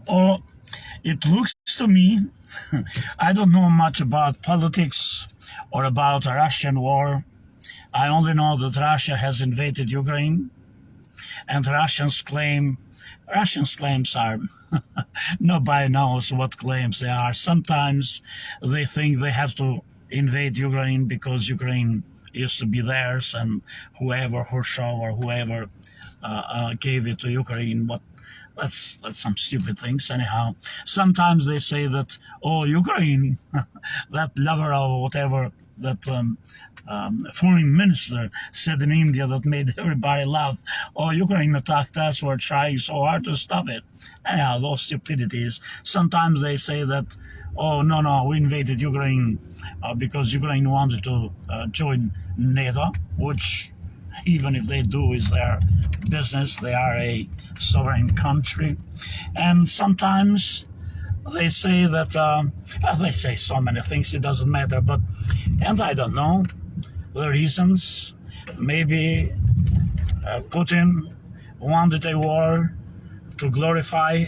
Or it looks to me, I don't know much about politics or about a Russian war. I only know that Russia has invaded Ukraine, and Russians' claims are nobody knows what claims they are. Sometimes they think they have to invade Ukraine because Ukraine used to be theirs, and whoever Khrushchev or whoever gave it to Ukraine. But that's some stupid things anyhow. Sometimes they say that, oh, Ukraine, that lover or whatever, that foreign minister said in India that made everybody laugh. Oh, Ukraine attacked us, we're trying so hard to stop it. Anyhow, those stupidities. Sometimes they say that, oh, no, we invaded Ukraine because Ukraine wanted to join NATO, which even if they do is their business. They are a sovereign country. And sometimes they say that, they say so many things, it doesn't matter, and I don't know the reasons. Maybe Putin wanted a war to glorify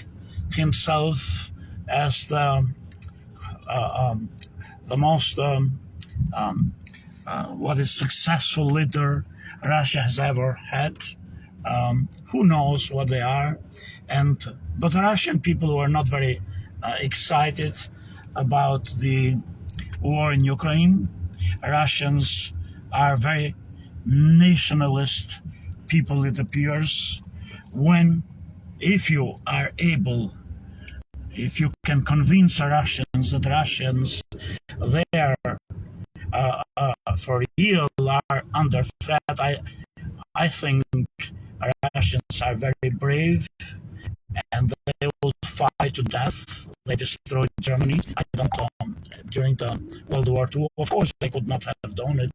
himself as the most what is successful leader Russia has ever had. Who knows what they are, but the Russian people were not very excited about the war in Ukraine. Russians are very nationalist people, it appears. If you can convince the Russians that Russians there for real are under threat, I think Russians are very brave and they will fight to death. They destroyed Germany. During the World War II. Of course, they could not have done it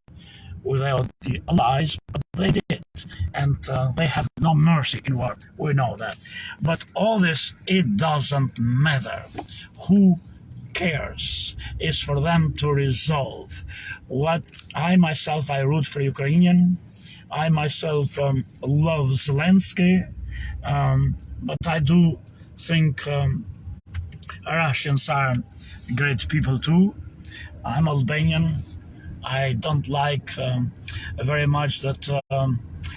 without the Allies, but they did. And they have no mercy in war. We know that. But all this, it doesn't matter. Who cares? It's for them to resolve. I root for Ukrainian. I myself love Zelensky. But I do think Russians are great people too. I'm Albanian. I don't like very much that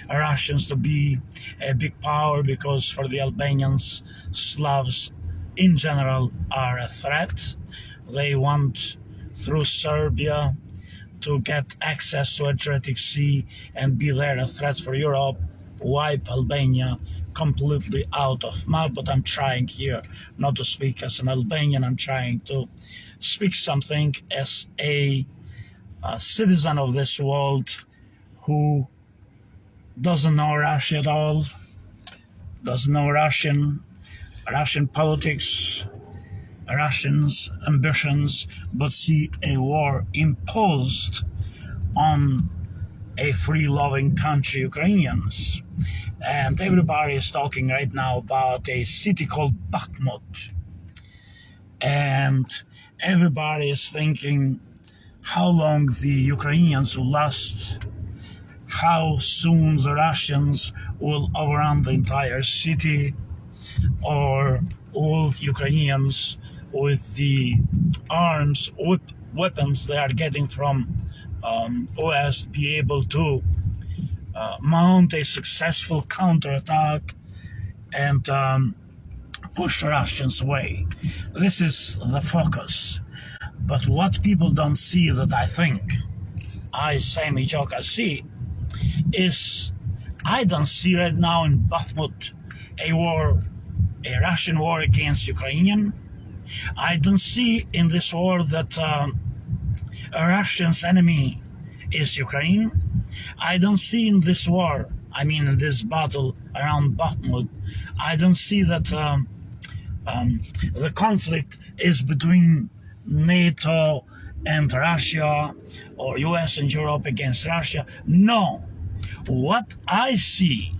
Russians to be a big power, because for the Albanians, Slavs in general are a threat. They want through Serbia to get access to Adriatic Sea and be there a threat for Europe, wipe Albania completely out of mouth. But I'm trying here not to speak as an Albanian. I'm trying to speak something as a citizen of this world who doesn't know Russia at all, doesn't know Russian politics, Russians' ambitions, but see a war imposed on a free-loving country, Ukrainians. And everybody is talking right now about a city called Bakhmut. And everybody is thinking how long the Ukrainians will last, how soon the Russians will overrun the entire city, or all Ukrainians with the weapons they are getting from OS be able to mount a successful counterattack and push the Russians away. This is the focus. But what people don't see, that I think I, Sammy Joka, see, is I don't see right now in Bakhmut a Russian war against Ukrainian. I don't see in this war that a Russian's enemy is Ukraine. I don't see in this war, in this battle around Bakhmut, I don't see that the conflict is between NATO and Russia, or US and Europe against Russia. No. What I see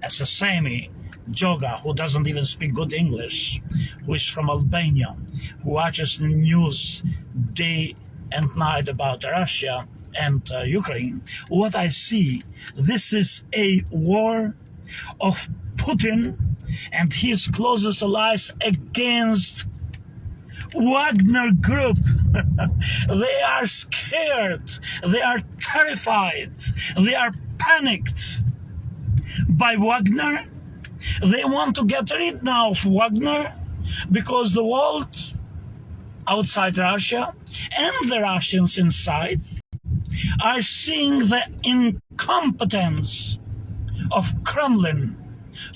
as a Sami Joga, who doesn't even speak good English, who is from Albania, who watches the news day and night about Russia and Ukraine, what I see, this is a war of Putin and his closest allies against Wagner group. They are scared, they are terrified, they are panicked by Wagner. They want to get rid now of Wagner because the world outside Russia and the Russians inside are seeing the incompetence of Kremlin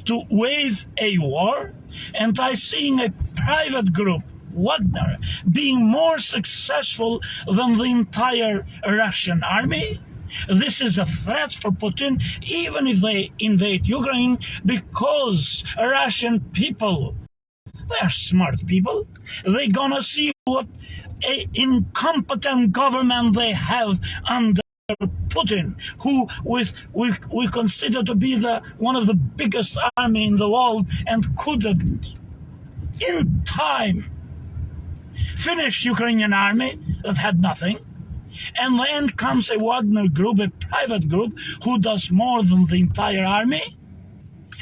to wage a war, and are seeing a private group, Wagner, being more successful than the entire Russian army. This is a threat for Putin, even if they invade Ukraine, because Russian people, they are smart people, they're gonna see what an incompetent government they have under Putin, who we consider to be one of the biggest army in the world, and couldn't in time finish Ukrainian army that had nothing. And then comes a Wagner group, a private group, who does more than the entire army.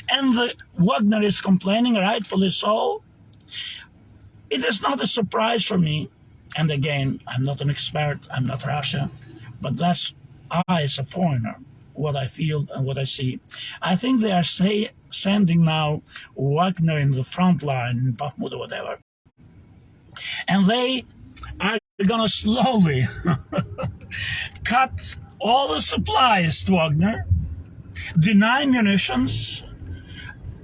And the Wagner is complaining, rightfully so. It is not a surprise for me. And again, I'm not an expert, I'm not Russia, but that's I, as a foreigner, what I feel and what I see. I think they are sending now Wagner in the front line, in Bakhmut or whatever. And they are going to slowly cut all the supplies to Wagner, deny munitions,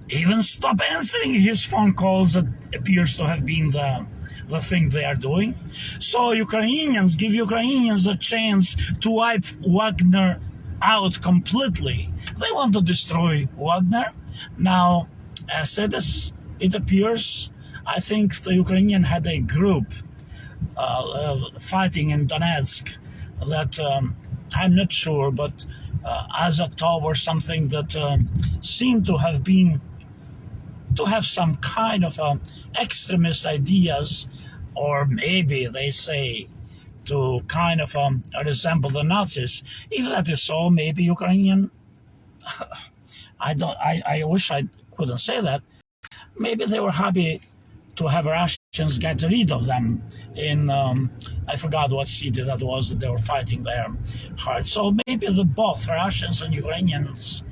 even stop answering his phone calls that appears to have been the thing they are doing. So give Ukrainians a chance to wipe Wagner out completely. They want to destroy Wagner. Now, as it appears, I think the Ukrainian had a group fighting in Donetsk that I'm not sure, but Azatov or something that seemed to have some kind of extremist ideas, or maybe they say to kind of resemble the Nazis. If that is so, maybe Ukrainian, I wish I couldn't say that. Maybe they were happy to have Russians get rid of them in, I forgot what city that was that they were fighting there hard. So maybe both Russians and Ukrainians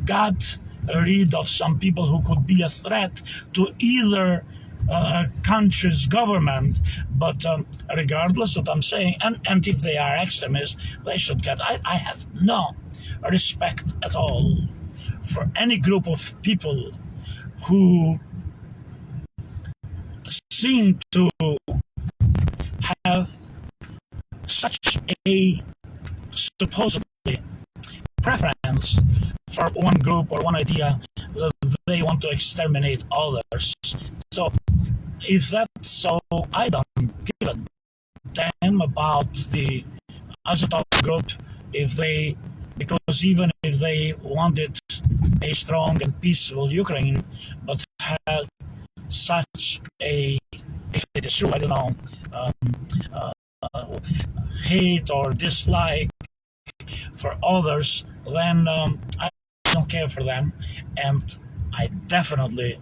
got rid of some people who could be a threat to either country's government. But regardless of what I'm saying, and if they are extremists, they should get. I have no respect at all for any group of people who seem to have such a supposedly preference for one group or one idea that they want to exterminate others. So if that's so, I don't give a damn about the Azatov group because even if they wanted a strong and peaceful Ukraine, but had such a, if it is true, I don't know, hate or dislike for others, then I don't care for them, and I definitely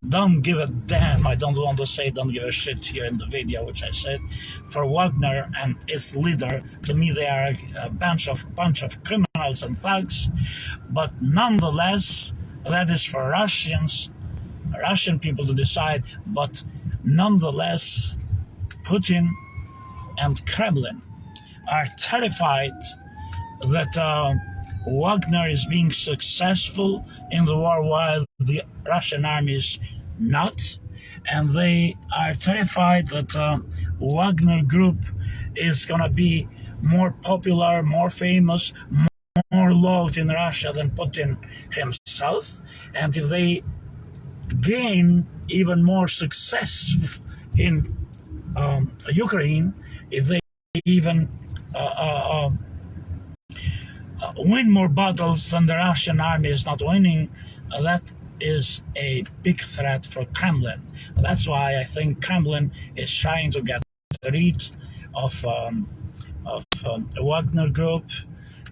don't give a damn. I don't want to say don't give a shit here in the video, which I said, for Wagner and its leader. To me, they are a bunch of criminals and thugs, but nonetheless, that is for Russian people to decide. But nonetheless, Putin and Kremlin are terrified that Wagner is being successful in the war while the Russian army is not, and they are terrified that Wagner group is going to be more popular, more famous, more loved in Russia than Putin himself. And if they gain even more success in Ukraine, if they even win more battles than the Russian army is not winning, that is a big threat for Kremlin. That's why I think Kremlin is trying to get rid of Wagner group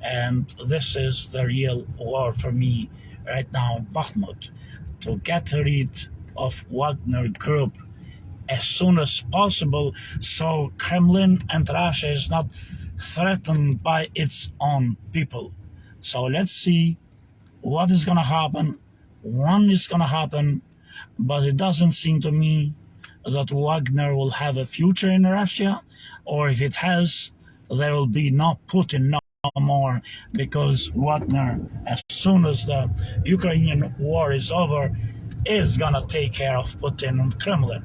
And this is the real war for me right now in Bakhmut, to get rid of Wagner group as soon as possible, so Kremlin and Russia is not threatened by its own people. So let's see what is going to happen, when it's going to happen, but it doesn't seem to me that Wagner will have a future in Russia, or if it has, there will be no Putin no more, because Wagner, as soon as the Ukrainian war is over, is going to take care of Putin and Kremlin.